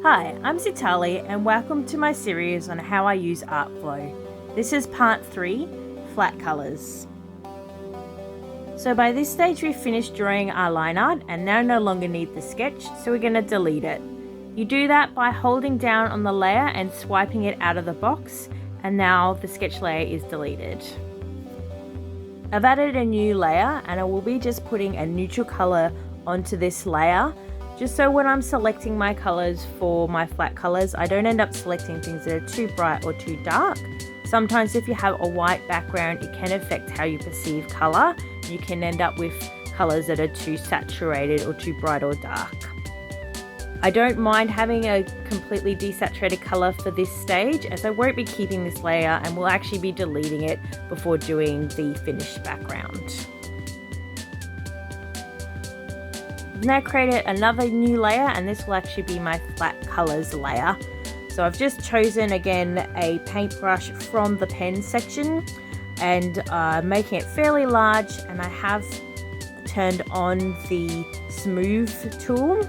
Hi, I'm Sitali and welcome to my series on how I use ArtFlow. This is part 3, flat colours. So by this stage we've finished drawing our line art and now no longer need the sketch, so we're going to delete it. You do that by holding down on the layer and swiping it out of the box, and now the sketch layer is deleted. I've added a new layer and I will be just putting a neutral colour onto this layer, just so when I'm selecting my colours for my flat colours, I don't end up selecting things that are too bright or too dark. Sometimes if you have a white background, it can affect how you perceive colour. You can end up with colours that are too saturated or too bright or dark. I don't mind having a completely desaturated colour for this stage, as I won't be keeping this layer and will actually be deleting it before doing the finished background. I've now created another new layer, and this will actually be my flat colours layer. So I've just chosen again a paintbrush from the pen section and making it fairly large, and I have turned on the smooth tool.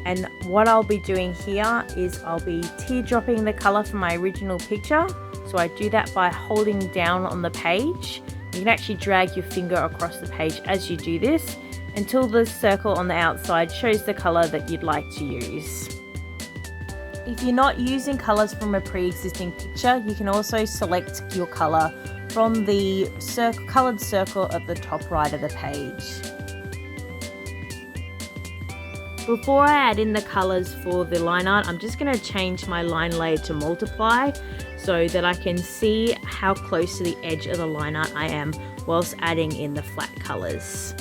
And what I'll be doing here is I'll be teardropping the colour from my original picture. So I do that by holding down on the page. You can actually drag your finger across the page as you do this until the circle on the outside shows the colour that you'd like to use. If you're not using colours from a pre-existing picture, you can also select your colour from the coloured circle at the top right of the page. Before I add in the colours for the line art, I'm just going to change my line layer to multiply so that I can see how close to the edge of the line art I am whilst adding in the flat colours.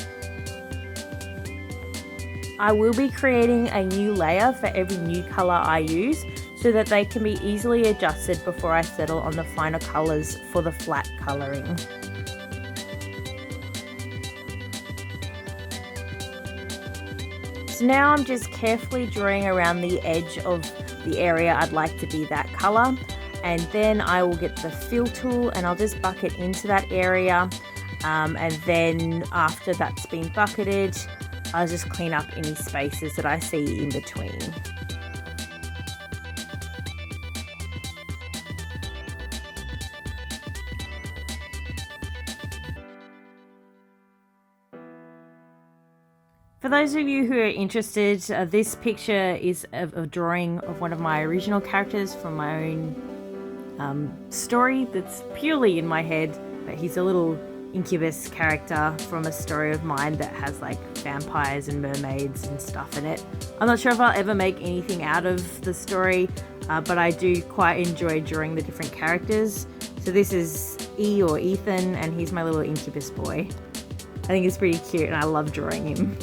I will be creating a new layer for every new colour I use so that they can be easily adjusted before I settle on the final colours for the flat colouring. So now I'm just carefully drawing around the edge of the area I'd like to be that colour, and then I will get the fill tool and I'll just bucket into that area, and then after that's been bucketed, I'll just clean up any spaces that I see in between. For those of you who are interested, this picture is a drawing of one of my original characters from my own story that's purely in my head, but he's a little incubus character from a story of mine that has like vampires and mermaids and stuff in it. I'm not sure if I'll ever make anything out of the story, but I do quite enjoy drawing the different characters. So this is E or Ethan, and he's my little incubus boy. I think he's pretty cute and I love drawing him.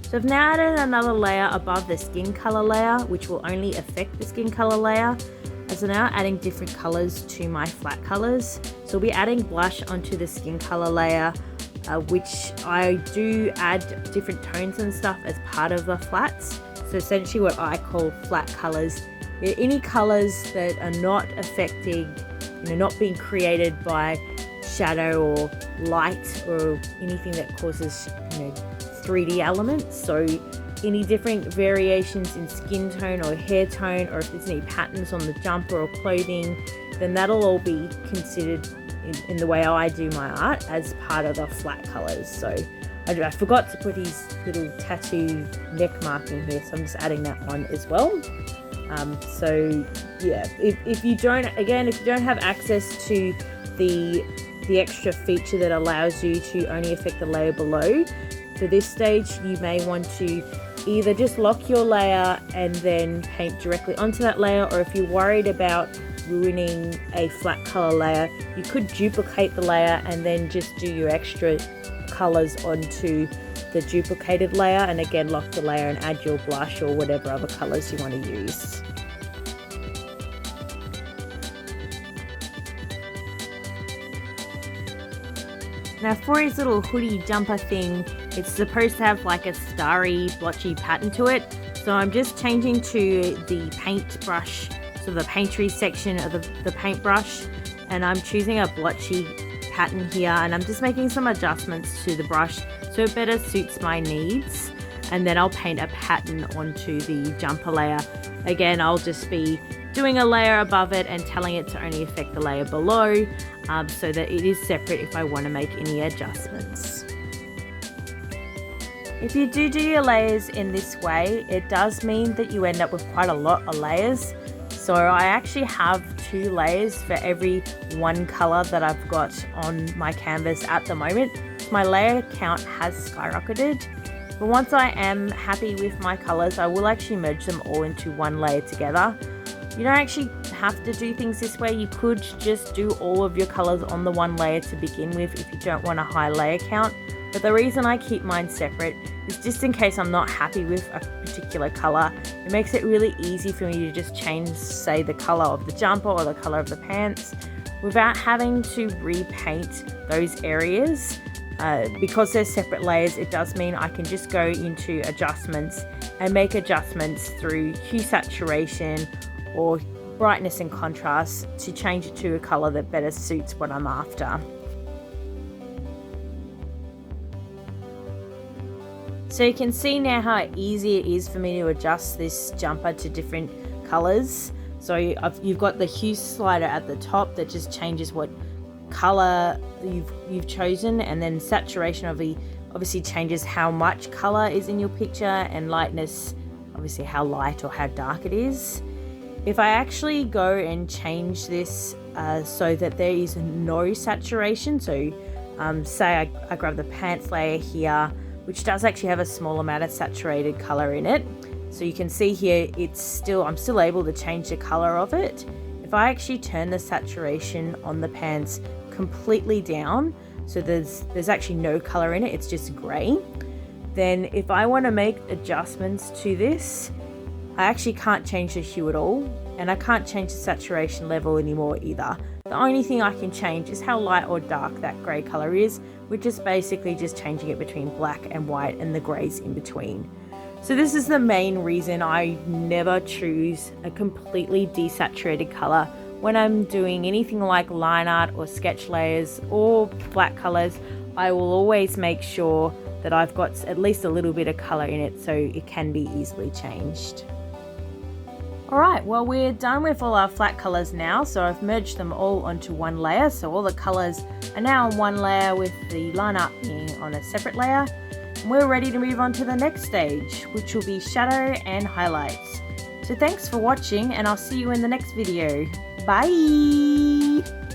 So I've now added another layer above the skin color layer, which will only affect the skin color layer. So now adding different colors to my flat colors. So we'll be adding blush onto the skin color layer, which I do add different tones and stuff as part of the flats. So essentially what I call flat colors. They're any colors that are not affecting, not being created by shadow or light or anything that causes, 3D elements. So any different variations in skin tone or hair tone, or if there's any patterns on the jumper or clothing, then that'll all be considered in the way I do my art as part of the flat colors. So I forgot to put his little tattoo neck mark in here, so I'm just adding that on as well. So yeah, if you don't have access to the extra feature that allows you to only affect the layer below, for this stage you may want to either just lock your layer and then paint directly onto that layer, or if you're worried about ruining a flat color layer, you could duplicate the layer and then just do your extra colors onto the duplicated layer, and again lock the layer and add your blush or whatever other colors you want to use. Now for his little hoodie jumper thing, it's supposed to have like a starry blotchy pattern to it. So I'm just changing to the paintbrush, so the paintry section of the paintbrush, and I'm choosing a blotchy pattern here, and I'm just making some adjustments to the brush so it better suits my needs. and then I'll paint a pattern onto the jumper layer. Again, I'll just be doing a layer above it and telling it to only affect the layer below, so that it is separate if I want to make any adjustments. If you do your layers in this way, it does mean that you end up with quite a lot of layers. So I actually have 2 layers for every one color that I've got on my canvas at the moment. My layer count has skyrocketed, but once I am happy with my colors, I will actually merge them all into one layer together. You don't actually have to do things this way. You could just do all of your colors on the one layer to begin with if you don't want a high layer count. But the reason I keep mine separate is just in case I'm not happy with a particular color. It makes it really easy for me to just change, say, the color of the jumper or the color of the pants without having to repaint those areas. Because they're separate layers, it does mean I can just go into adjustments and make adjustments through hue saturation or brightness and contrast to change it to a color that better suits what I'm after. So you can see now how easy it is for me to adjust this jumper to different colors. So you've got the hue slider at the top that just changes what color you've chosen, and then saturation obviously changes how much color is in your picture, and lightness obviously how light or how dark it is. If I actually go and change this so that there is no saturation, so say I grab the pants layer here, which does actually have a small amount of saturated color in it. So you can see here, I'm still able to change the color of it. If I actually turn the saturation on the pants completely down, so there's actually no color in it, it's just gray, then if I want to make adjustments to this, I actually can't change the hue at all, and I can't change the saturation level anymore either. The only thing I can change is how light or dark that grey colour is, which is basically just changing it between black and white and the greys in between. So this is the main reason I never choose a completely desaturated colour when I'm doing anything like line art or sketch layers or black colours. I will always make sure that I've got at least a little bit of colour in it so it can be easily changed. Alright, well, we're done with all our flat colours now, so I've merged them all onto one layer, so all the colours are now on one layer with the line art being on a separate layer. And we're ready to move on to the next stage, which will be shadow and highlights. So thanks for watching, and I'll see you in the next video. Bye!